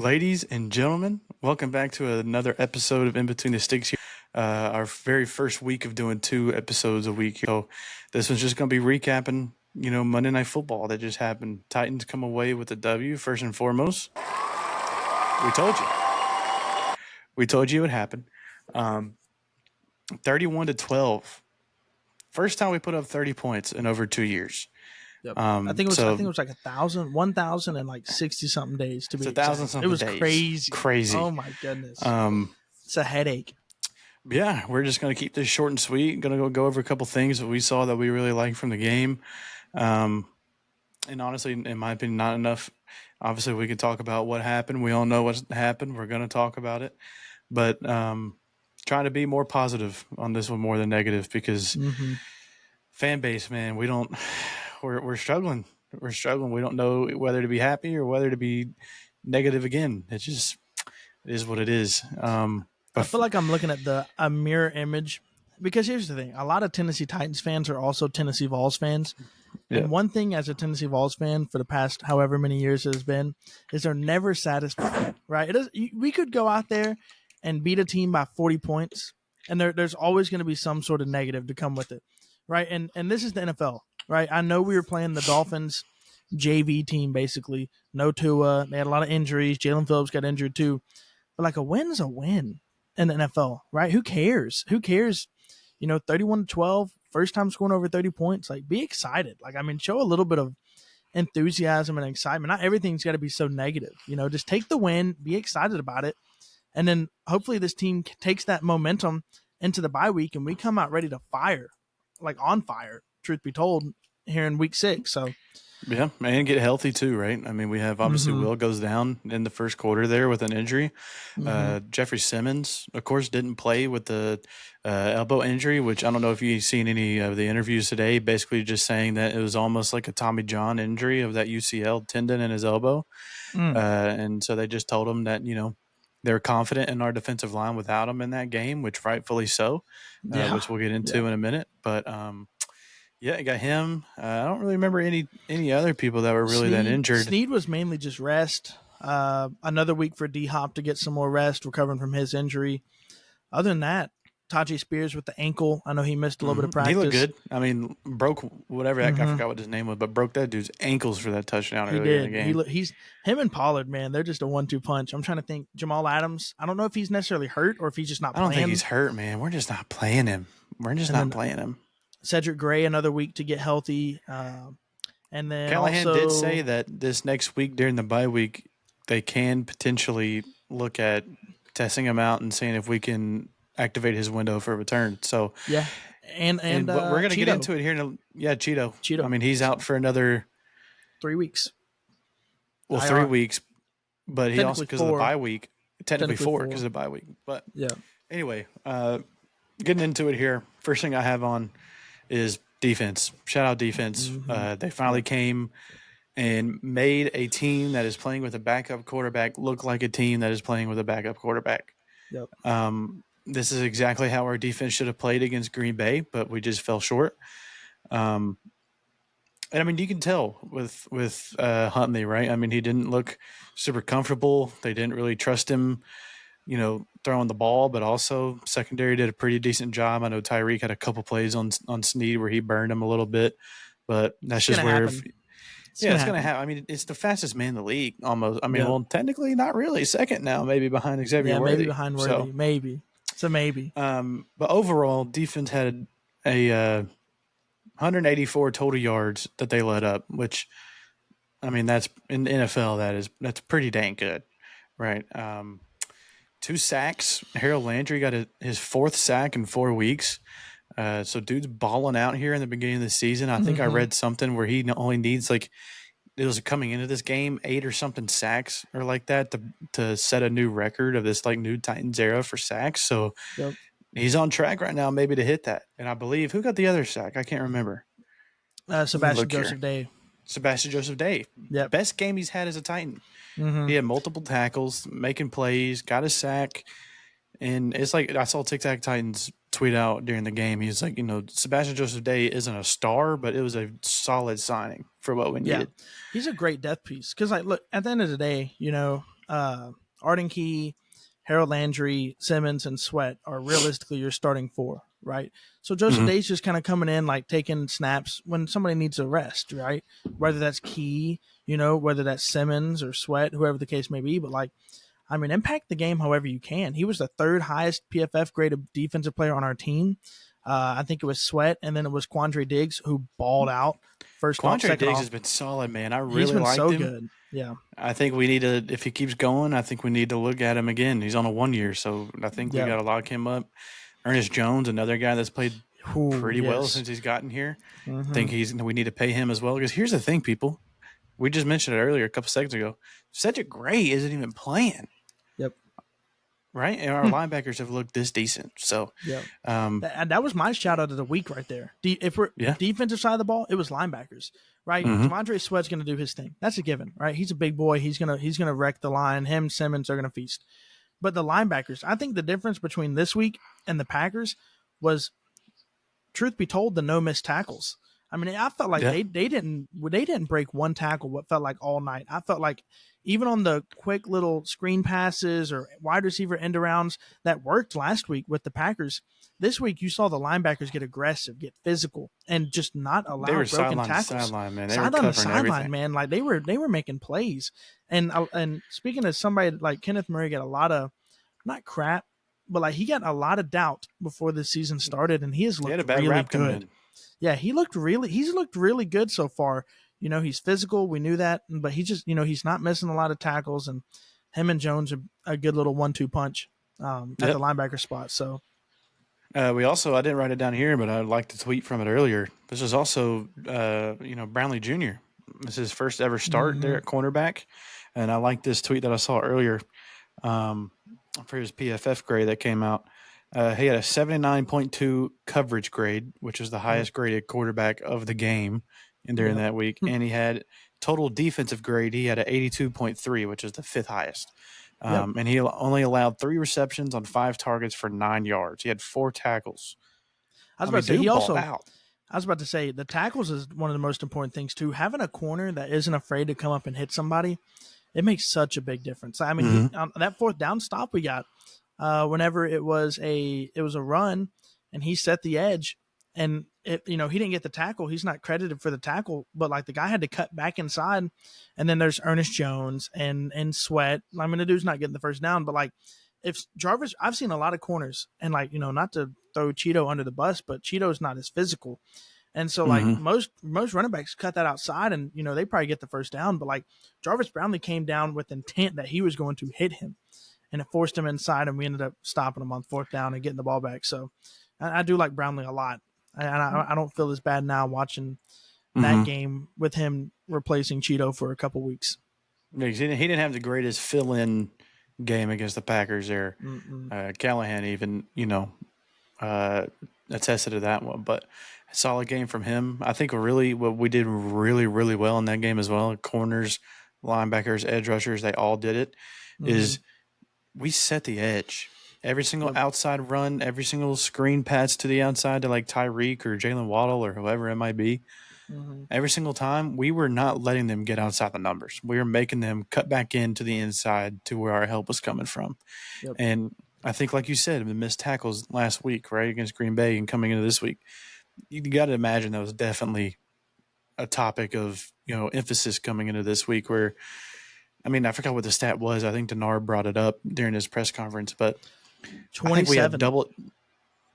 Ladies and gentlemen, welcome back to another episode of In Between the Sticks here. Our very first week of doing 2 episodes a week. So this one's just going to be recapping, Monday Night Football that just happened. Titans come away with a W, first and foremost. We told you. We told you it would happen. 31-12. First time we put up 30 points in over 2 years. Yep. I think it was like 1,000 and like 60 something days to be It's 1,000 exact. something It was days. Crazy. Oh my goodness. It's a headache. Yeah, we're just going to keep this short and sweet. Going to go over a couple things that we saw that we really liked from the game. And honestly, in my opinion, not enough. Obviously, we could talk about what happened. We all know what happened. We're going to talk about it. But trying to be more positive on this one more than negative because fan base, man, we're struggling. We're struggling. We don't know whether to be happy or whether to be negative again. It is what it is. I feel like I'm looking at a mirror image because here's the thing. A lot of Tennessee Titans fans are also Tennessee Vols fans. Yeah. And one thing as a Tennessee Vols fan for the past however many years it has been is they're never satisfied, right? We could go out there and beat a team by 40 points, and there's always going to be some sort of negative to come with it, right? And this is the NFL, right? I know we were playing the Dolphins JV team, basically. No Tua. They had a lot of injuries. Jalen Phillips got injured too. But like a win's a win in the NFL, right? Who cares? 31-12, first time scoring over 30 points. Like, be excited. Show a little bit of enthusiasm and excitement. Not everything's got to be so negative. Just take the win, be excited about it. And then hopefully this team takes that momentum into the bye week and we come out ready to fire, like on fire, truth be told, here in week 6. So, yeah, and get healthy too, right? I mean, we have obviously Will goes down in the first quarter there with an injury. Jeffrey Simmons, of course, didn't play with the elbow injury, which I don't know if you've seen any of the interviews today, basically just saying that it was almost like a Tommy John injury of that UCL tendon in his elbow. And so they just told him that, they're confident in our defensive line without him in that game, which rightfully so, which we'll get into in a minute. But yeah, I got him. I don't really remember any other people that were really that injured. Snead was mainly just rest. Another week for D-Hop to get some more rest, recovering from his injury. Other than that, Tajay Spears with the ankle. I know he missed a little bit of practice. He looked good. I mean, broke whatever I forgot what his name was, but broke that dude's ankles for that touchdown earlier in the game. He's him and Pollard, man. They're just a 1-2 punch. I'm trying to think. Jamal Adams. I don't know if he's necessarily hurt or if he's just not playing. I don't think he's hurt, man. We're just not playing him. Cedric Gray, another week to get healthy. And then Callahan did say that this next week during the bye week, they can potentially look at testing him out and seeing if we can activate his window for return. So yeah, and but we're gonna get into it here. Cheeto. I mean, he's out for another 3 weeks. Well, 3 weeks, but he also because of the bye week. Technically 4 because of the bye week. But yeah. Anyway, getting into it here. First thing I have on is defense. Shout out defense. They finally came and made a team that is playing with a backup quarterback look like a team that is playing with a backup quarterback. Yep. This is exactly how our defense should have played against Green Bay, but we just fell short. And I mean, you can tell with Huntley, right? I mean, he didn't look super comfortable. They didn't really trust him, throwing the ball, but also secondary did a pretty decent job. I know Tyreek had a couple plays on Snead where he burned him a little bit, but that's just where it's going to happen. I mean, it's the fastest man in the league almost. I mean, well, technically not really. Second now, maybe behind Xavier Worthy. Maybe behind Worthy. So, maybe. It's a maybe. But overall, defense had a 184 total yards that they let up, which, I mean, that's in the NFL, that's pretty dang good, right? 2 sacks. Harold Landry got his 4th sack in 4 weeks. So dude's balling out here in the beginning of the season. I think I read something where he only needs it was coming into this game 8 or something sacks or like that to set a new record of this new Titans era for sacks. So he's on track right now maybe to hit that. And I believe who got the other sack? I can't remember. Sebastian Joseph Day. Sebastian Joseph Day. Yeah. Best game he's had as a Titan. He had multiple tackles, making plays, got a sack. And it's like I saw Tic Tac Titans tweet out during the game. He's like, Sebastian Joseph Day isn't a star, but it was a solid signing for what we needed. He's a great depth piece. Because, look, at the end of the day, Arden Key, Harold Landry, Simmons, and Sweat are realistically your starting four, right? So Joseph Mhm. Day's just kind of coming in, like taking snaps when somebody needs a rest, right? Whether that's Key, whether that's Simmons or Sweat, whoever the case may be. But like, I mean, impact the game however you can. He was the third highest PFF graded defensive player on our team. I think it was Sweat, and then it was Quandre Diggs who balled out first off, Quandre second Diggs off. has been solid, man. I He's really been liked so him. good. Yeah. I think we need to, if he keeps going, I think we need to look at him again. He's on a 1 year, so I think we Yeah. got to lock him up. Ernest Jones, another guy that's played Ooh, pretty well yes. since he's gotten here. I Mm-hmm. think we need to pay him as well. Because here's the thing, people. We just mentioned it earlier, a couple seconds ago. Cedric Gray isn't even playing, Yep. right? And our linebackers have looked this decent. So, Yep. um, That was my shout out of the week right there. If we're yeah. defensive side of the ball, it was linebackers, right? Mm-hmm. Devondre Sweat's going to do his thing. That's a given, right? He's a big boy. He's gonna wreck the line. Him, Simmons are going to feast. But the linebackers, I think the difference between this week and the Packers was, truth be told, the no miss tackles. I mean, I felt like Yeah. they didn't break one tackle what felt like all night. I felt like even on the quick little screen passes or wide receiver end arounds that worked last week with the Packers, this week you saw the linebackers get aggressive, get physical, and just not They allow were broken sideline to tackles. sideline, man. They were Sideline to covering sideline, everything. man. Like they were making plays. And speaking of somebody like Kenneth Murray, got a lot of, not crap, but like he got a lot of doubt before the season started, and he has He had looked a bad really rap coming good. in. Yeah, he's looked really good so far. He's physical. We knew that, but he just, he's not missing a lot of tackles, and him and Jones are a good little 1-2 punch at Yep. the linebacker spot. So We also, I didn't write it down here, but I liked the tweet from it earlier. This is also, Brownlee Jr. This is his first ever start there at cornerback. And I like this tweet that I saw earlier for his PFF grade that came out. He had a 79.2 coverage grade, which is the highest graded quarterback of the game during that week. And he had total defensive grade. He had an 82.3, which is the fifth highest. And he only allowed 3 receptions on 5 targets for 9 yards. He had 4 tackles. I was about to say dude he balled also. out. I was about to say the tackles is one of the most important things too. Having a corner that isn't afraid to come up and hit somebody, it makes such a big difference. I mean, on that fourth down stop we got, whenever it was a run, and he set the edge, and he didn't get the tackle. He's not credited for the tackle, but like the guy had to cut back inside, and then there's Ernest Jones and Sweat. I mean, the dude's not getting the first down, but like if Jarvis, I've seen a lot of corners, and like not to throw Cheeto under the bus, but Cheeto's not as physical. And so, like most running backs cut that outside, and they probably get the first down. But like Jarvis Brownlee came down with intent that he was going to hit him, and it forced him inside, and we ended up stopping him on fourth down and getting the ball back. So I do like Brownlee a lot, and I don't feel as bad now watching that game with him replacing Cheeto for a couple weeks. Yeah, he didn't have the greatest fill-in game against the Packers there. Callahan even, attested to that one. But a solid game from him. I think what we did really, really well in that game as well, corners, linebackers, edge rushers, they all did it, is we set the edge. Every single outside run, every single screen pass to the outside to like Tyreek or Jalen Waddle or whoever it might be. Every single time, we were not letting them get outside the numbers. We were making them cut back into the inside to where our help was coming from. And I think, like you said, the missed tackles last week, right, against Green Bay and coming into this week, you got to imagine that was definitely a topic of, emphasis coming into this week where, I mean, I forgot what the stat was. I think Denard brought it up during his press conference, but 27. I think we had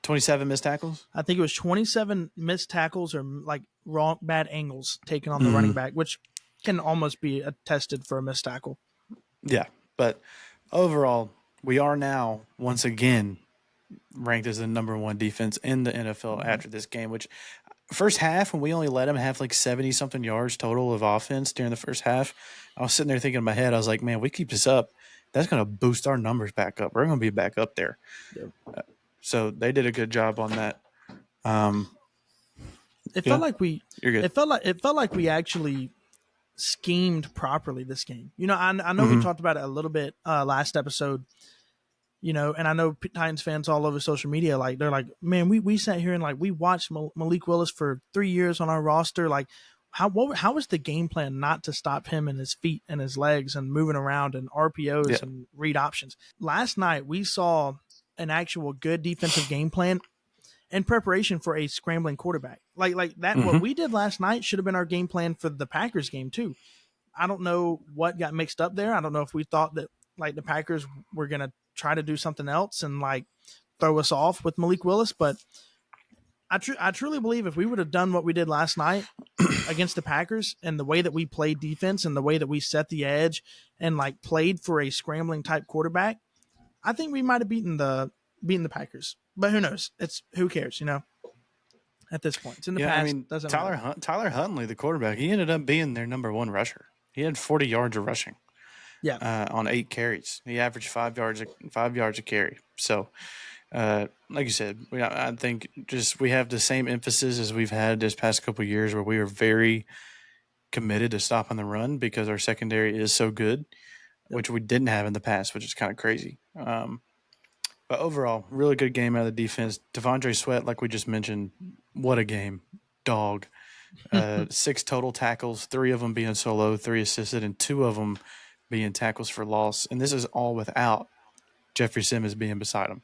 27 missed tackles. I think it was 27 missed tackles or like bad angles taken on the running back, which can almost be attested for a missed tackle. Yeah, but overall, we are now once again ranked as the number 1 defense in the NFL after this game, which first half, when we only let them have like 70 something yards total of offense during the first half, I was sitting there thinking in my head, I was like, man, we keep this up, that's going to boost our numbers back up. We're going to be back up there. So they did a good job on that. It felt like You're good. it felt like we actually schemed properly this game. I know we talked about it a little bit last episode. And I know Titans fans all over social media, they're like, man, we sat here and we watched Malik Willis for 3 years on our roster. how was the game plan not to stop him and his feet and his legs and moving around and RPOs Yeah. and read options? Last night we saw an actual good defensive game plan in preparation for a scrambling quarterback. Like that, what Mm-hmm. we did last night should have been our game plan for the Packers game too. I don't know what got mixed up there. I don't know if we thought that like the Packers were gonna try to do something else and like throw us off with Malik Willis, but I truly believe if we would have done what we did last night against the Packers and the way that we played defense and the way that we set the edge and like played for a scrambling type quarterback, I think we might have beaten the Packers. But who knows? It's who cares, you know? At this point, it's in the Yeah, past. I mean, Doesn't matter. Tyler Huntley, the quarterback, he ended up being their number one rusher. He had 40 yards of rushing. Yeah, On 8 carries. He averaged 5 yards a carry. So, like you said, I think just we have the same emphasis as we've had this past couple of years, where we are very committed to stopping the run because our secondary is so good, which we didn't have in the past, which is kind of crazy. But overall, really good game out of the defense. Devondre Sweat, like we just mentioned, what a game, dog. 6 total tackles, 3 of them being solo, 3 assisted, and 2 of them being tackles for loss. And this is all without Jeffrey Simmons being beside him.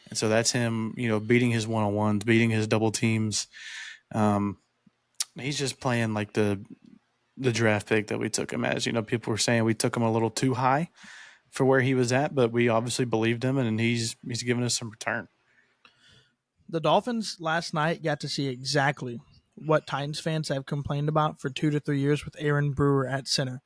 And so that's him, beating his one-on-ones, beating his double teams. He's just playing like the draft pick that we took him as. People were saying we took him a little too high for where he was at, but we obviously believed him, and he's given us some return. the Dolphins last night got to see exactly what Titans fans have complained about for 2 to 3 years with Aaron Brewer at center.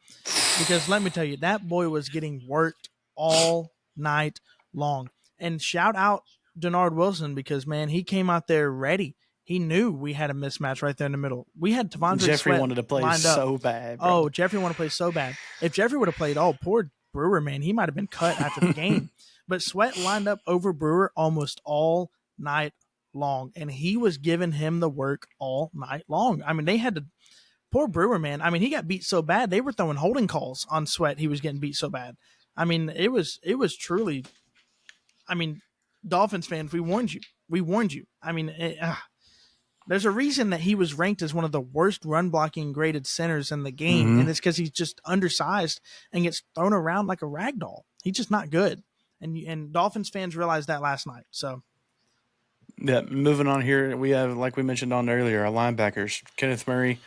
Because let me tell you, that boy was getting worked all night long. And shout out Denard Wilson because, man, he came out there ready. He knew we had a mismatch right there in the middle. We had Devondre Jeffrey Sweat wanted to play lined up. so bad. Bro. Oh, Jeffrey wanted to play so bad. If Jeffrey would have played, poor Brewer, man, he might have been cut after the game. But Sweat lined up over Brewer almost all night long, and he was giving him the work all night long. I mean, they had to. Poor Brewer, man. I mean, he got beat so bad they were throwing holding calls on Sweat. He was getting beat so bad. I mean, it was truly. I mean, Dolphins fans, we warned you. We warned you. I mean, there's a reason that he was ranked as one of the worst run blocking graded centers in the game, and it's because he's just undersized and gets thrown around like a rag doll. He's just not good, and Dolphins fans realized that last night. So, yeah, moving on here, we have, like we mentioned on earlier, our linebackers. Kenneth Murray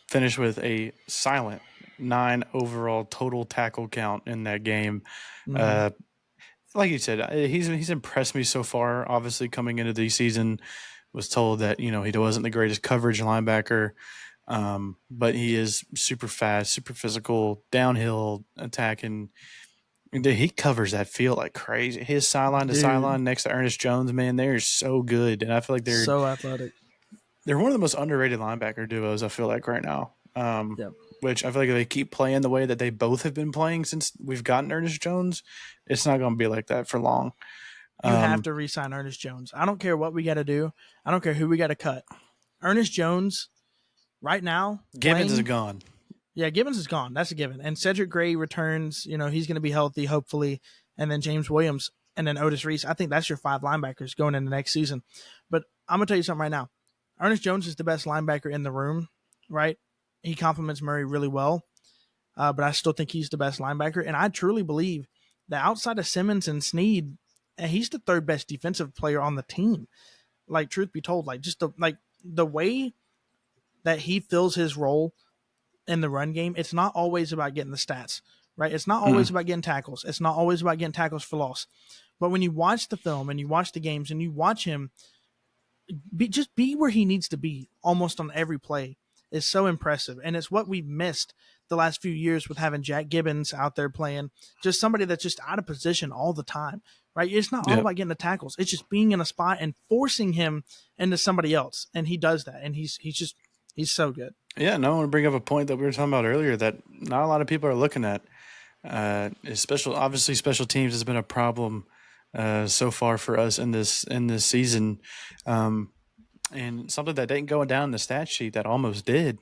finished with a silent 9 overall total tackle count in that game. Like you said, he's impressed me so far. Obviously, coming into the season, was told that he wasn't the greatest coverage linebacker, but he is super fast, super physical, downhill attacking. He covers that field like crazy. His sideline to sideline next to Ernest Jones, man, they're so good, and I feel like they're so athletic. They're one of the most underrated linebacker duos, I feel like, right now. Yep. Which I feel like if they keep playing the way that they both have been playing since we've gotten Ernest Jones, it's not going to be like that for long. You have to re-sign Ernest Jones. I don't care what we got to do. I don't care who we got to cut. Ernest Jones, right now, Gibbons is gone. Yeah, Gibbons is gone. That's a given. And Cedric Gray returns. He's going to be healthy, hopefully. And then James Williams and then Otis Reese. I think that's your 5 linebackers going into next season. But I'm going to tell you something right now. Ernest Jones is the best linebacker in the room, right? He complements Murray really well. But I still think he's the best linebacker. And I truly believe that outside of Simmons and Snead, he's the 3rd best defensive player on the team. Like, truth be told, like just the way that he fills his role in the run game, it's not always about getting the stats, right? It's not always about getting tackles. It's not always about getting tackles for loss. But when you watch the film and you watch the games and you watch him be where he needs to be almost on every play is so impressive. And it's what we've missed the last few years with having Jack Gibbons out there playing, just somebody that's just out of position all the time, right? It's not all about getting the tackles. It's just being in a spot and forcing him into somebody else. And he does that. And he's so good. Yeah, no, I want to bring up a point that we were talking about earlier that not a lot of people are looking at. Obviously, special teams has been a problem so far for us in this season, and something that didn't go down in the stat sheet that almost did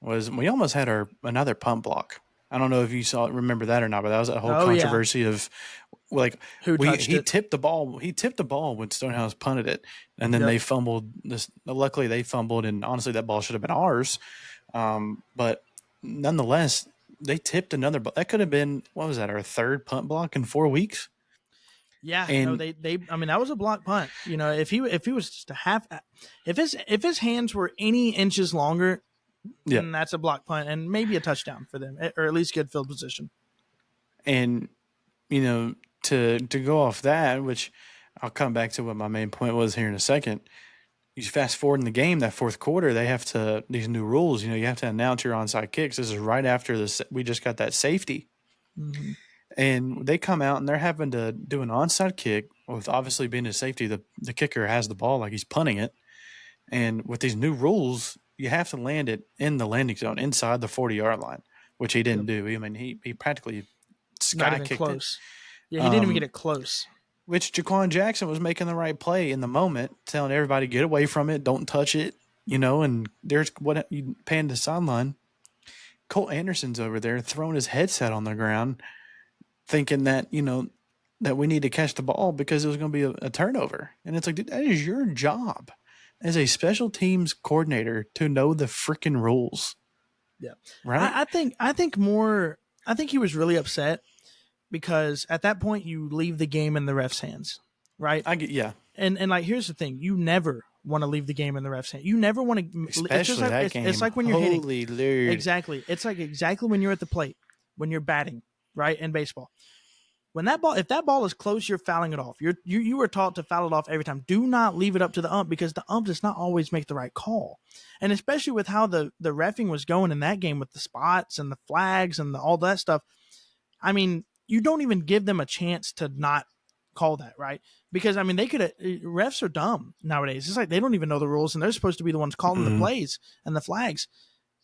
was we almost had another punt block. I don't know if you remember that or not, but that was a whole controversy of like he tipped the ball. He tipped the ball when Stonehouse punted it, and then they fumbled this. Luckily, they fumbled, and honestly, that ball should have been ours. But nonetheless, they tipped another. That could have been, what was that? Our third punt block in 4 weeks. Yeah, no, And they. I mean, that was a block punt. You know, if he was just a half, if his hands were any inches longer, yeah, that's a block punt and maybe a touchdown for them, or at least good field position. and you know, to go off that, which I'll come back to what my main point was here in a second. You fast forward in the game, that fourth quarter, they have to, these new rules. You have to announce your onside kicks. This is right after this. We just got that safety, Mm-hmm. and they come out and they're having to do an onside kick with obviously being a safety. The kicker has the ball like he's punting it, and with these new rules, you have to land it in the landing zone inside the 40-yard line, which he didn't Yep. do. I mean, he practically Not sky even kicked it. close. Yeah, he didn't even get Um, it close. which Jaquan Jackson was making the right play in the moment, telling everybody get away from it, don't touch it, and there's what you pan the sideline. Colt Anderson's over there throwing his headset on the ground, thinking that that we need to catch the ball because it was going to be a turnover, and it's like, dude, that is your job as a special teams coordinator to know the freaking rules, Yeah, right? I think he was really upset because at that point you leave the game in the ref's hands, right? I get, yeah, And like here's the thing: you never want to leave the game in the ref's hand. You never want to. It's just especially like that game. it's like when you're hitting. Holy Lord! Exactly. It's like exactly when you're at the plate, when you're batting, right? In baseball. When that ball, if that ball is close, you're fouling it off. You were taught to foul it off every time. Do not leave it up to the ump because the ump does not always make the right call. And especially with how the reffing was going in that game with the spots and the flags and all that stuff. I mean, you don't even give them a chance to not call that, right? Because I mean, they could refs are dumb nowadays. It's like they don't even know the rules and they're supposed to be the ones calling the plays and the flags.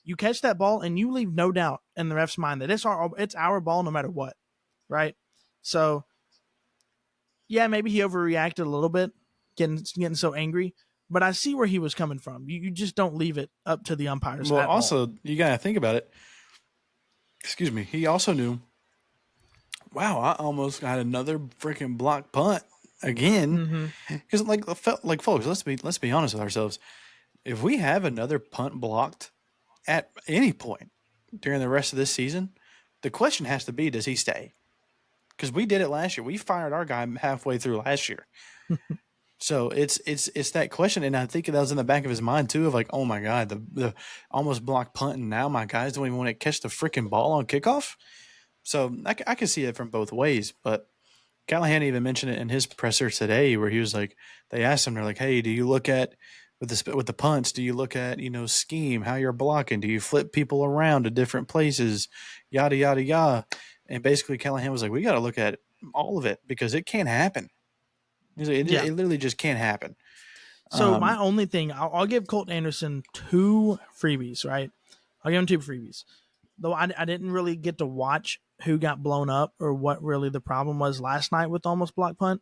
You catch that ball and you leave no doubt in the ref's mind that it's our ball no matter what, right? So yeah, maybe he overreacted a little bit, getting so angry. But I see where he was coming from. You just don't leave it up to the umpires. Well, At all. also you gotta think about it. Excuse me. He also knew, wow, I almost got another freaking block punt again. Mm-hmm. Because like folks, let's be honest with ourselves. If we have another punt blocked at any point during the rest of this season, the question has to be, does he stay? Because we did it last year. We fired our guy halfway through last year. So it's that question, and I think that was in the back of his mind too, of like, oh my god, the almost blocked punt, and now my guys don't even want to catch the freaking ball on kickoff. So I can see it from both ways, but Callahan even mentioned it in his presser today, where he was like, they asked him, they're like, hey, do you look at with the punts? Do you look at scheme, how you're blocking? Do you flip people around to different places, yada yada yada? And basically, Callahan was like, we got to look at all of it because it can't happen. He's like, Yeah. it literally just can't happen. So my only thing, I'll give Colt Anderson 2 freebies, right? I'll give him 2 freebies. Though I didn't really get to watch who got blown up or what really the problem was last night with almost block punt.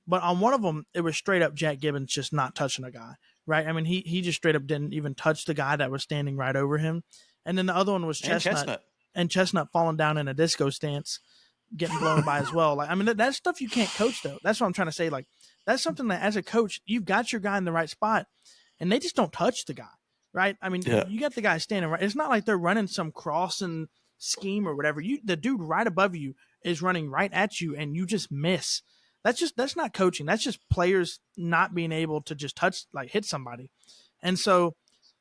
But on one of them, it was straight up Jack Gibbons just not touching a guy, right? I mean, he just straight up didn't even touch the guy that was standing right over him. And then the other one was Chestnut. And Chestnut falling down in a disco stance, getting blown by as well. Like, I mean, that's stuff you can't coach, though. That's what I'm trying to say. Like, that's something that as a coach, you've got your guy in the right spot, and they just don't touch the guy, right? I mean, Yeah. you got the guy standing right. It's not like they're running some crossing scheme or whatever. The dude right above you is running right at you, and you just miss. That's not coaching. That's just players not being able to just hit somebody. And so,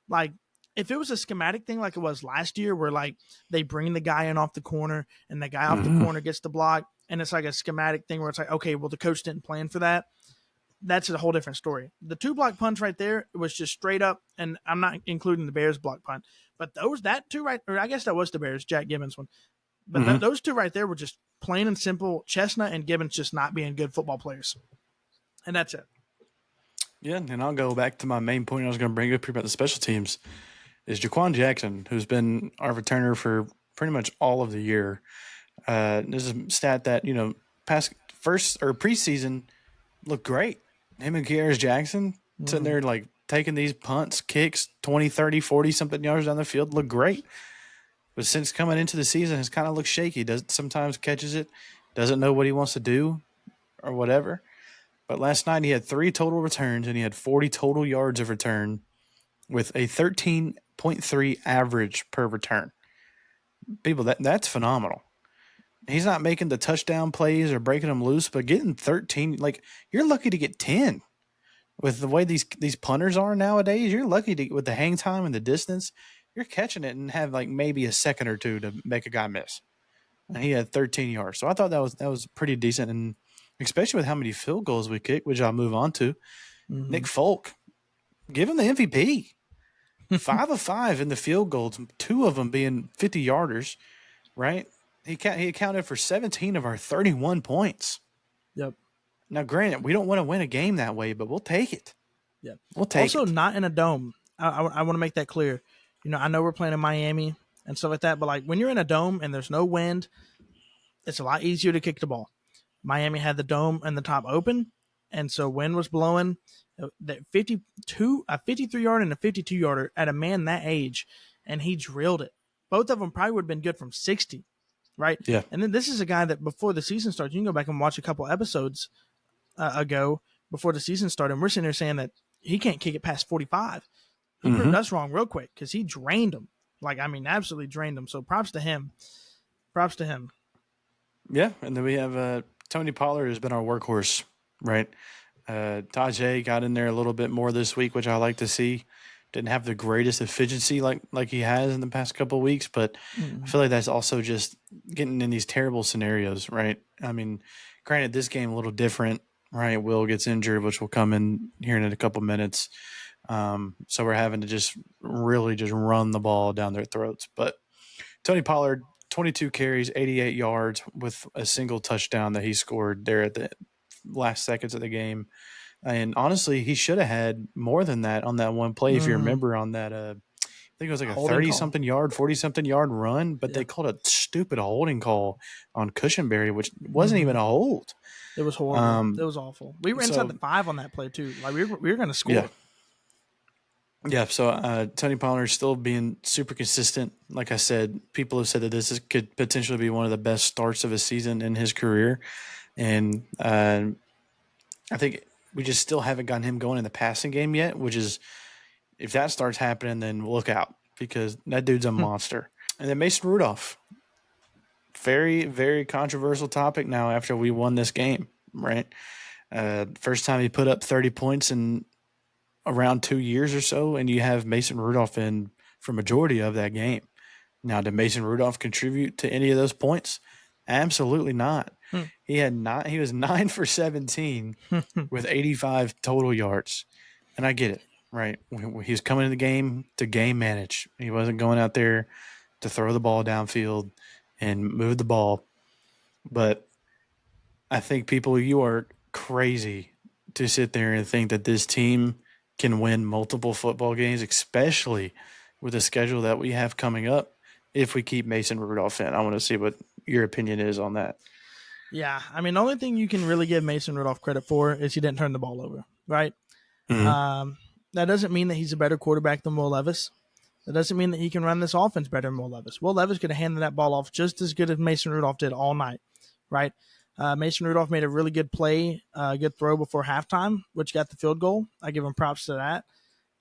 like, if it was a schematic thing like it was last year, where like they bring the guy in off the corner and the guy off the corner gets the block, and it's like a schematic thing where it's like, okay, well the coach didn't plan for that. That's a whole different story. The 2 block punts right there was just straight up, and I'm not including the Bears block punt, but that 2 right, or I guess that was the Bears, Jack Gibbons one. But those 2 right there were just plain and simple Chestnut and Gibbons just not being good football players. And that's it. Yeah, and I'll go back to my main point I was going to bring up here about the special teams. Is Jaquan Jackson, who's been our returner for pretty much all of the year. This is a stat that, past first or preseason looked great. Him and Kearis Jackson sitting there like taking these punts, kicks, 20, 30, 40 something yards down the field look great. But since coming into the season, has kind of looked shaky. Does sometimes catches it, doesn't know what he wants to do or whatever. But last night he had 3 total returns and he had 40 total yards of return with a 13.8 0.3 average per return. People, that's phenomenal. He's not making the touchdown plays or breaking them loose, but getting 13, like you're lucky to get 10. With the way these punters are nowadays, you're lucky to with the hang time and the distance, you're catching it and have like maybe a second or two to make a guy miss. And he had 13 yards. So I thought that was pretty decent, and especially with how many field goals we kicked, which I'll move on to. Nick Folk, give him the MVP. 5 of 5 in the field goals, 2 of them being 50-yarders, right? He accounted for 17 of our 31 points. Yep. Now, granted, we don't want to win a game that way, but we'll take it. Yep. We'll take also, it. not in a dome. I want to make that clear. I know we're playing in Miami and stuff like that, but like when you're in a dome and there's no wind, it's a lot easier to kick the ball. Miami had the dome and the top open, and so wind was blowing. The 53-yard and a 52-yarder at a man that age, and he drilled it. Both of them probably would have been good from 60, right? Yeah. And then this is a guy that before the season starts, you can go back and watch a couple episodes ago before the season started, and we're sitting there saying that he can't kick it past 45. He proved us wrong real quick because he drained them. Absolutely drained them. So props to him. Props to him. Yeah, and then we have Tony Pollard has been our workhorse, right? Tajay got in there a little bit more this week, which I like to see. Didn't have the greatest efficiency like he has in the past couple of weeks, but I feel like that's also just getting in these terrible scenarios, right? I mean, granted, this game a little different, right? Will gets injured, which will come in here in a couple minutes. So we're having to just really just run the ball down their throats. But Tony Pollard, 22 carries, 88 yards with a single touchdown that he scored there at the last seconds of the game. And honestly, he should have had more than that on that one play. If you remember on that, I think it was like a 30-something yard, 40-something yard run, but they called a stupid holding call on Cushenberry, which wasn't even a hold. It was horrible. It was awful. We were inside the 5 on that play too. Like we were going to score. Yeah. Yeah, so Tony Pollard is still being super consistent. Like I said, people have said that could potentially be one of the best starts of a season in his career. And I think we just still haven't gotten him going in the passing game yet, which is, if that starts happening, then look out because that dude's a monster. And then Mason Rudolph, very, very controversial topic now after we won this game, right? First time he put up 30 points in around 2 years or so, and you have Mason Rudolph in for majority of that game. Now, did Mason Rudolph contribute to any of those points? Absolutely not. He was 9 for 17 with 85 total yards. And I get it, right? He was coming to the game to game manage. He wasn't going out there to throw the ball downfield and move the ball. But I think you are crazy to sit there and think that this team can win multiple football games, especially with the schedule that we have coming up, if we keep Mason Rudolph in. I want to see what your opinion is on that. Yeah, I mean, the only thing you can really give Mason Rudolph credit for is he didn't turn the ball over, right? That doesn't mean that he's a better quarterback than Will Levis. That doesn't mean that he can run this offense better than Will Levis. Will Levis could have handed that ball off just as good as Mason Rudolph did all night, right? Mason Rudolph made a really good play, good throw before halftime, which got the field goal. I give him props to that.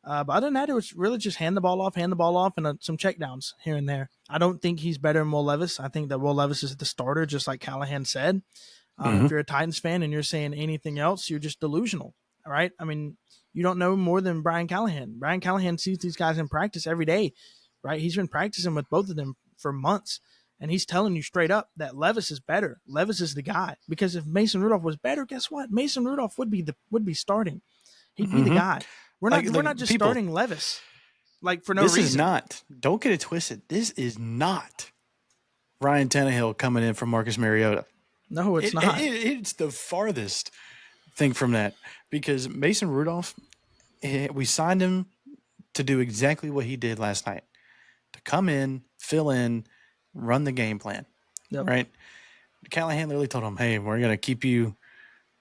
But other than that, it was really just hand the ball off, and some checkdowns here and there. I don't think he's better than Will Levis. I think that Will Levis is the starter, just like Callahan said. If you're a Titans fan and you're saying anything else, you're just delusional, all right? I mean, you don't know more than Brian Callahan. Brian Callahan sees these guys in practice every day, right? He's been practicing with both of them for months, and he's telling you straight up that Levis is better. Levis is the guy. Because if Mason Rudolph was better, guess what? Mason Rudolph would be starting. He'd be the guy. We're not just starting Levis for no reason. This is not. Don't get it twisted. This is not Ryan Tannehill coming in from Marcus Mariota. No, it's not. It's the farthest thing from that, because Mason Rudolph, we signed him to do exactly what he did last night, to come in, fill in, run the game plan, right? Callahan literally told him, hey, we're going to keep you,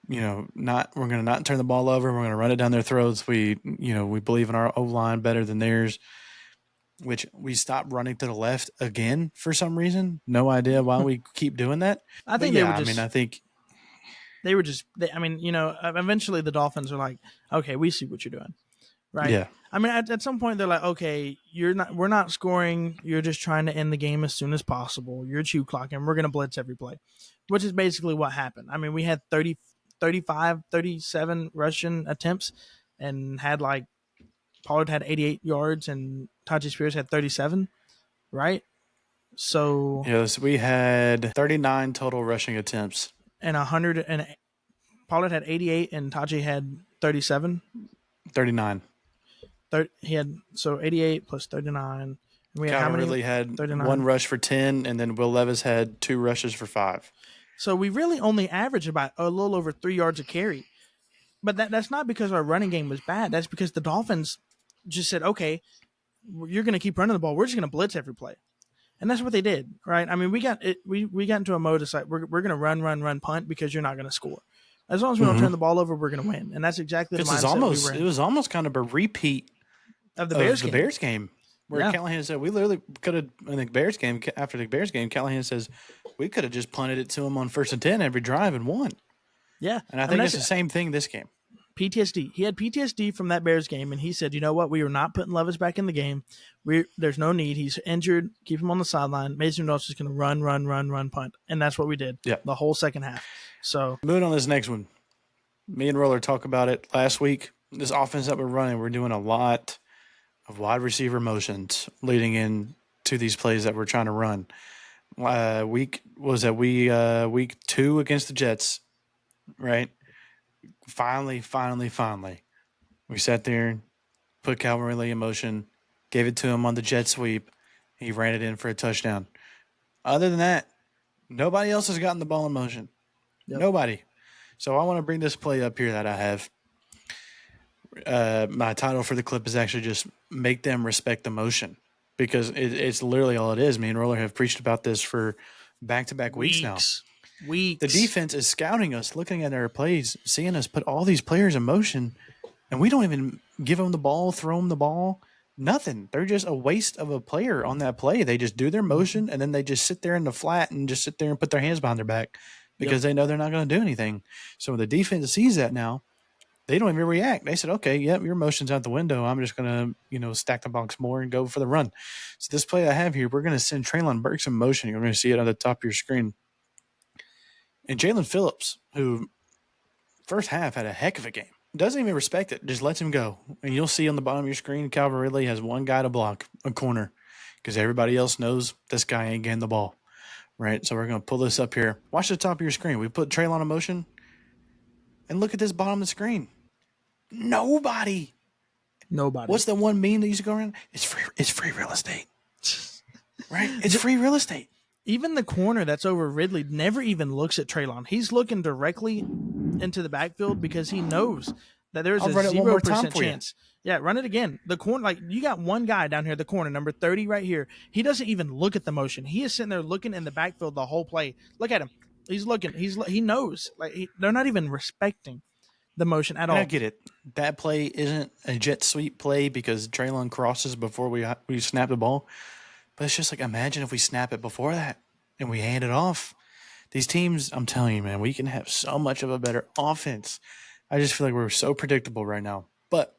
we're going to not turn the ball over. We're going to run it down their throats. We believe in our O-line better than theirs, which we stopped running to the left again for some reason. No idea why we keep doing that. I think eventually the Dolphins are like, okay, we see what you're doing. right? Yeah. I mean, at some point they're like, okay, we're not scoring. You're just trying to end the game as soon as possible. You're chew clocking. We're going to blitz every play, which is basically what happened. I mean, we had 30, 35, 37 rushing attempts and had like Pollard had 88 yards and Tajay Spears had 37, right? So, Yes, we had 39 total rushing attempts. and 100 and Pollard had 88 and Tajay had 37. 39. He had so 88 plus 39. And we had how Calvin many? Ridley had 39. one rush for 10, and then Will Levis had 2 rushes for 5. So we really only averaged about a little over 3 yards a carry. But that's not because our running game was bad. That's because the Dolphins just said, okay, you're going to keep running the ball. We're just going to blitz every play. And that's what they did, right? I mean, we got into a mode of like we're going to run, punt because you're not going to score. As long as we don't turn the ball over, we're going to win. And that's exactly the mindset It was almost kind of a repeat of the Bears game. Bears game. Where Callahan said we literally could have in the Bears game after the Bears game. Callahan says we could have just punted it to him on 1st and 10 every drive and won. Yeah, and I think it's the same thing this game. PTSD. He had PTSD from that Bears game, and he said, "You know what? We are not putting Levis back in the game. There's no need. He's injured. Keep him on the sideline. Mason Rudolph's just going to run, punt, and that's what we did. Yeah, the whole second half. So moving on to this next one. Me and Roller talked about it last week. This offense that we're running, we're doing a lot of wide receiver motions leading in to these plays that we're trying to run. Week 2 against the Jets, right? Finally, we sat there, put Calvin Ridley in motion, gave it to him on the jet sweep. He ran it in for a touchdown. Other than that, nobody else has gotten the ball in motion. Yep. Nobody. So I want to bring this play up here that I have. My title for the clip is actually just make them respect the motion, because it's literally all it is. Me and Roller have preached about this for back-to-back weeks now. The defense is scouting us, looking at our plays, seeing us put all these players in motion, and we don't even give them the ball, throw them the ball, nothing. They're just a waste of a player on that play. They just do their motion, and then they just sit there in the flat and just sit there and put their hands behind their back because they know they're not going to do anything. So when the defense sees that now, they don't even react. They said, okay, yep, your motion's out the window. I'm just going to, stack the box more and go for the run. So this play I have here, we're going to send Treylon Burks in motion. You're going to see it on the top of your screen. And Jalen Phillips, who first half had a heck of a game, doesn't even respect it, just lets him go. And you'll see on the bottom of your screen, Calvin Ridley has one guy to block, a corner, because everybody else knows this guy ain't getting the ball, right? So we're going to pull this up here. Watch the top of your screen. We put Treylon in motion, and look at this bottom of the screen. Nobody. What's the one meme that used to go around? It's free real estate, right? It's free real estate. Even the corner that's over Ridley never even looks at Treylon. He's looking directly into the backfield because he knows that there's a 0% chance. Yeah, run it again. The corner, like you got one guy down here, the corner, number 30 right here. He doesn't even look at the motion. He is sitting there looking in the backfield the whole play. Look at him. He's looking. He knows. They're not even respecting the motion at all. I get it. That play isn't a jet sweep play because Treylon crosses before we snap the ball. But it's just like, imagine if we snap it before that and we hand it off. These teams, I'm telling you, man, we can have so much of a better offense. I just feel like we're so predictable right now. But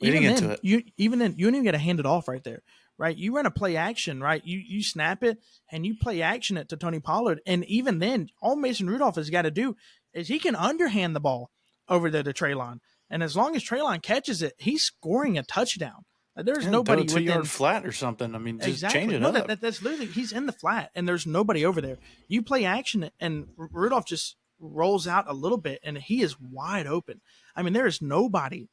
even then, you don't even get to hand it off right there, right? You run a play action, right? You snap it and you play action it to Tony Pollard. And even then, all Mason Rudolph has got to do is he can underhand the ball over there to Treylon. And as long as Treylon catches it, he's scoring a touchdown. There's nobody within 2 yard flat or something. I mean, just change it up. That's literally, he's in the flat and there's nobody over there. You play action and Rudolph just rolls out a little bit and he is wide open. I mean, there is nobody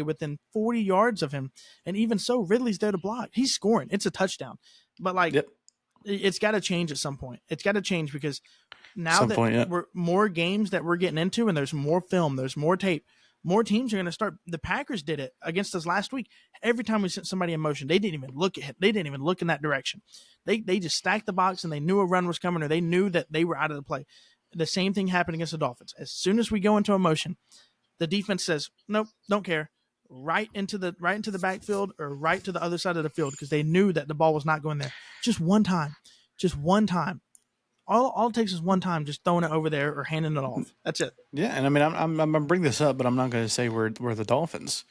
within 40 yards of him. And even so, Ridley's there to block. He's scoring. It's a touchdown. But it's got to change at some point. It's got to change because now we're more games that we're getting into and there's more film, there's more tape. More teams are going to start. The Packers did it against us last week. Every time we sent somebody in motion, they didn't even look at him. They didn't even look in that direction. They just stacked the box and they knew a run was coming or they knew that they were out of the play. The same thing happened against the Dolphins. As soon as we go into a motion, the defense says, nope, don't care. Right into the backfield or right to the other side of the field because they knew that the ball was not going there. Just one time. All it takes is one time just throwing it over there or handing it off. That's it. Yeah, and I mean, I'm gonna bring this up, but I'm not gonna say we're the Dolphins.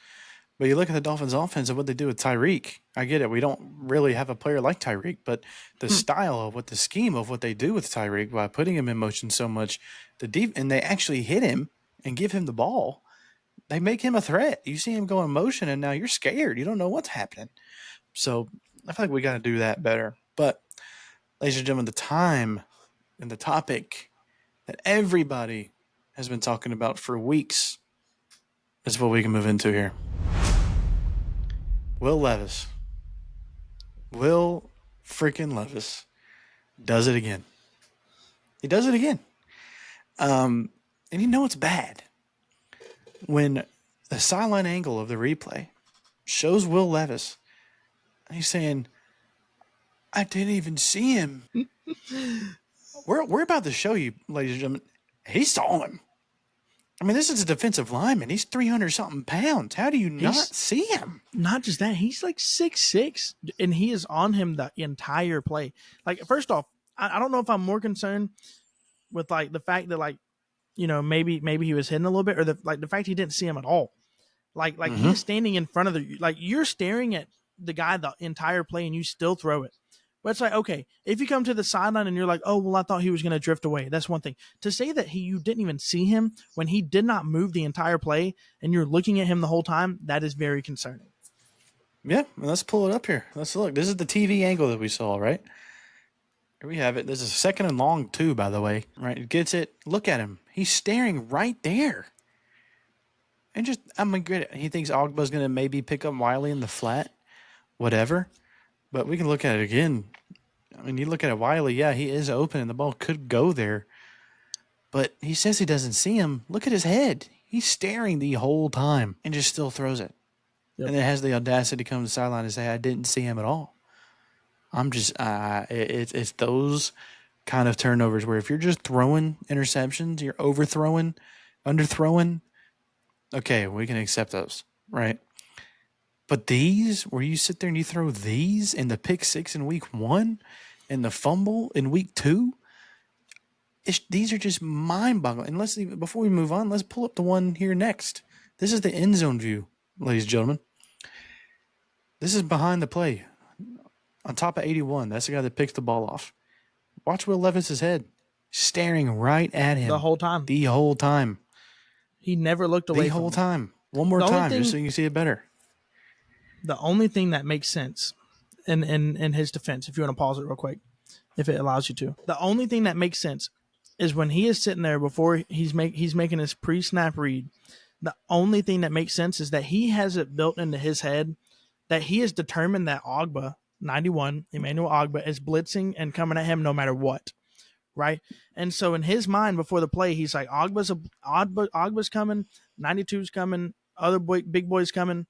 But you look at the Dolphins' offense and what they do with Tyreek. I get it. We don't really have a player like Tyreek, but the style of the scheme of what they do with Tyreek by putting him in motion so much, and they actually hit him and give him the ball. They make him a threat. You see him go in motion, and now you're scared. You don't know what's happening. So I feel like we got to do that better. But, ladies and gentlemen, the time and the topic that everybody has been talking about for weeks is what we can move into here. Will Levis. Will freaking Levis does it again. He does it again. And you know it's bad when the sideline angle of the replay shows Will Levis. And he's saying, I didn't even see him. We're about to show you, ladies and gentlemen, he saw him. I mean, this is a defensive lineman. He's 300-something pounds. How do you not see him? Not just that, he's like 6'6", and he is on him the entire play. Like, first off, I don't know if I'm more concerned with like the fact that like, you know, maybe he was hidden a little bit, or the fact he didn't see him at all. Like he's standing in front of you're staring at the guy the entire play and you still throw it. But it's like, okay, if you come to the sideline and you're like, oh, well, I thought he was going to drift away. That's one thing. To say that you didn't even see him when he did not move the entire play and you're looking at him the whole time, that is very concerning. Yeah, let's pull it up here. Let's look. This is the TV angle that we saw, right? Here we have it. This is second and long, too, by the way. Right? It gets it. Look at him. He's staring right there. And just, I'm going to get it. He thinks Ogba's going to maybe pick up Wiley in the flat, whatever. But we can look at it again. I mean, you look at it, Wiley, yeah, he is open, and the ball could go there. But he says he doesn't see him. Look at his head. He's staring the whole time and just still throws it. Yep. And then has the audacity to come to the sideline and say, I didn't see him at all. I'm just, it's those kind of turnovers where if you're just throwing interceptions, you're overthrowing, underthrowing, okay, we can accept those, right? But these, where you sit there and you throw these in the pick six in week 1 and the fumble in week 2, these are just mind-boggling. And before we move on, let's pull up the one here next. This is the end zone view, ladies and gentlemen. This is behind the play. On top of 81, that's the guy that picks the ball off. Watch Will Levis's head, staring right at him. The whole time. The whole time. He never looked away the from whole him. time. One more time, just so you can see it better. The only thing that makes sense in his defense, if you want to pause it real quick, if it allows you to, the only thing that makes sense is when he is sitting there before he's making his pre-snap read. The only thing that makes sense is that he has it built into his head that he is determined that Ogba, 91, Emmanuel Ogba, is blitzing and coming at him no matter what, right? And so in his mind before the play, he's like, Ogba's coming, 92's coming, big boys coming,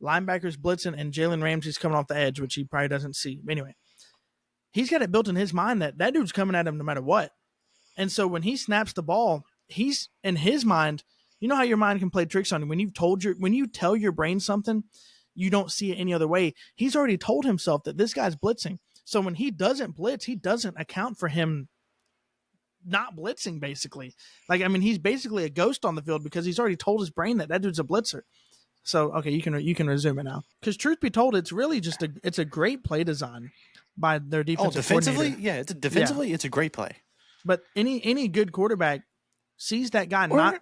linebackers blitzing, and Jalen Ramsey's coming off the edge, which he probably doesn't see. Anyway, he's got it built in his mind that dude's coming at him no matter what. And so when he snaps the ball, he's in his mind. You know how your mind can play tricks on you. When you tell your brain something, you don't see it any other way. He's already told himself that this guy's blitzing. So when he doesn't blitz, he doesn't account for him not blitzing, basically. Like, I mean, he's basically a ghost on the field because he's already told his brain that dude's a blitzer. So, okay, you can resume it now. Because truth be told, it's really just it's a great play design by their defensive defensively? coordinator. Yeah, it's a great play. But any good quarterback sees that guy not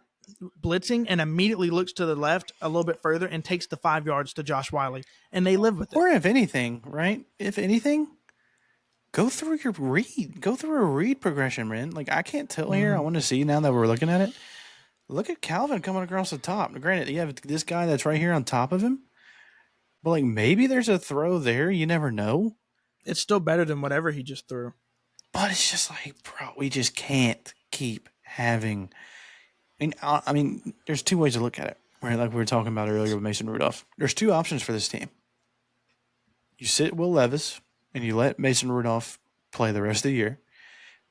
blitzing and immediately looks to the left a little bit further and takes the 5 yards to Josh Wiley, and they live with it. Or if anything, right? If anything, go through your read. Go through a read progression, man. Like, I can't tell here. I want to see now that we're looking at it. Look at Calvin coming across the top. Now, granted, you have this guy that's right here on top of him. But, like, maybe there's a throw there. You never know. It's still better than whatever he just threw. But it's just like, bro, we just can't keep having. I mean, there's two ways to look at it. Right, like we were talking about earlier with Mason Rudolph. There's two options for this team. You sit Will Levis and you let Mason Rudolph play the rest of the year,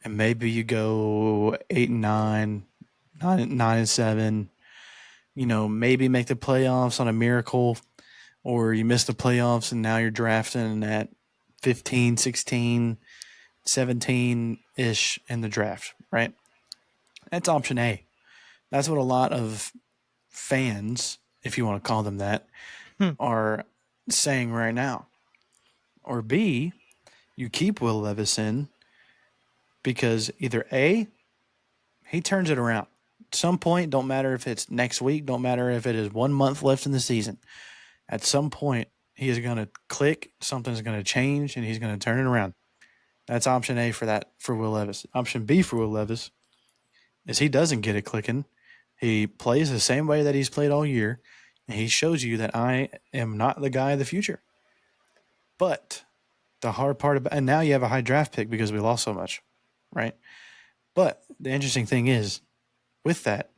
and maybe you go 8-9, 9-7. You know, maybe make the playoffs on a miracle, or you miss the playoffs and now you're drafting at 15, 16. 17 ish in the draft, right? That's option A. That's what a lot of fans, if you want to call them that, Hmm. are saying right now. Or B, you keep Will Levis in because either A, he turns it around. At some point, don't matter if it's next week, don't matter if it is 1 month left in the season. At some point, he is going to click, something's going to change, and he's going to turn it around. That's option A for Will Levis. Option B for Will Levis is he doesn't get it clicking. He plays the same way that he's played all year, and he shows you that I am not the guy of the future. But the hard part about, and now you have a high draft pick because we lost so much, right? But the interesting thing is, with that,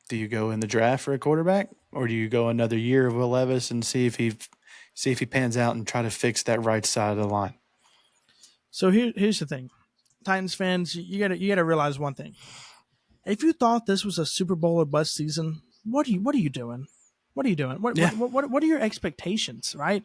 do you go in the draft for a quarterback, or do you go another year of Will Levis and see if he pans out and try to fix that right side of the line? So here's the thing, Titans fans, you gotta realize one thing. If you thought this was a Super Bowl or bust season, what are you doing? What are you doing? Yeah. What are your expectations, right?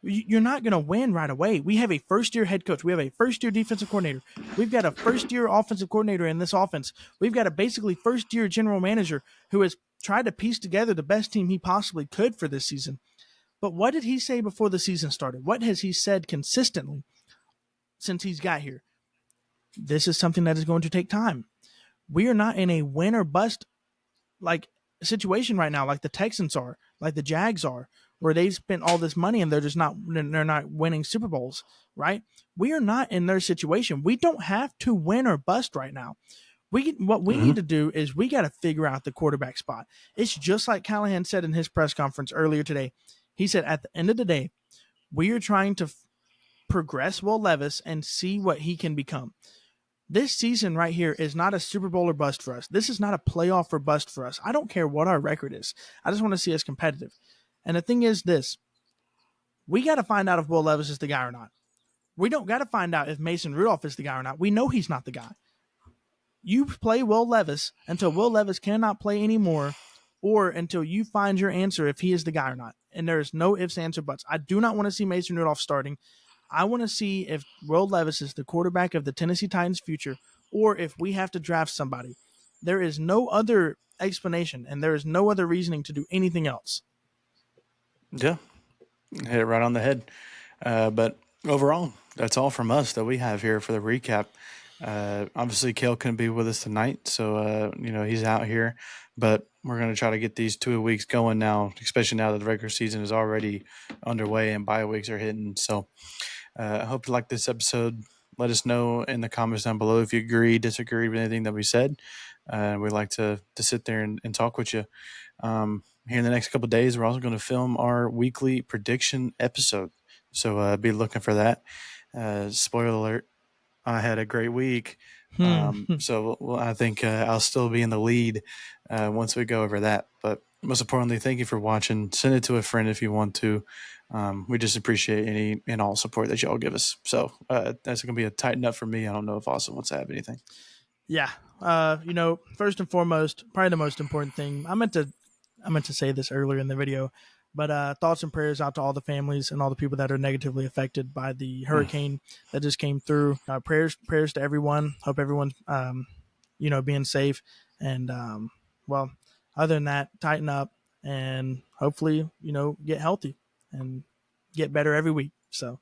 You're not going to win right away. We have a first-year head coach. We have a first-year defensive coordinator. We've got a first-year offensive coordinator in this offense. We've got a basically first-year general manager who has tried to piece together the best team he possibly could for this season. But what did he say before the season started? What has he said consistently since he's got here? This is something that is going to take time. We are not in a win or bust like situation right now, like the Texans are, like the Jags are, where they've spent all this money and they're not winning Super Bowls, right? We are not in their situation. We don't have to win or bust right now. What we need to do is we got to figure out the quarterback spot. It's just like Callahan said in his press conference earlier today. He said at the end of the day, we are trying to progress Will Levis and see what he can become. This season right here is not a Super Bowl or bust for us. This is not a playoff or bust for us. I don't care what our record is. I just want to see us competitive. And the thing is this, we got to find out if Will Levis is the guy or not. We don't got to find out if Mason Rudolph is the guy or not. We know he's not the guy. You play Will Levis until Will Levis cannot play anymore, or until you find your answer if he is the guy or not. And there is no ifs, ands, or buts. I do not want to see Mason Rudolph starting. I want to see if Will Levis is the quarterback of the Tennessee Titans' future, or if we have to draft somebody. There is no other explanation, and there is no other reasoning to do anything else. Yeah, hit it right on the head. But overall, that's all from us that we have here for the recap. Obviously, Kale couldn't be with us tonight, so he's out here. But we're going to try to get these 2 weeks going now, especially now that the regular season is already underway and bye weeks are hitting. So I hope you like this episode. Let us know in the comments down below if you agree, disagree with anything that we said. We'd like to sit there and talk with you. Here in the next couple of days, we're also going to film our weekly prediction episode. So be looking for that. Spoiler alert, I had a great week. So I think I'll still be in the lead once we go over that. But most importantly, thank you for watching. Send it to a friend if you want to. We just appreciate any and all support that y'all give us. So that's going to be a tighten up for me. I don't know if Austin wants to have anything. Yeah. First and foremost, probably the most important thing, I meant to say this earlier in the video, but thoughts and prayers out to all the families and all the people that are negatively affected by the hurricane that just came through. Prayers to everyone. Hope everyone's, being safe. And, other than that, tighten up and hopefully, get healthy and get better every week. So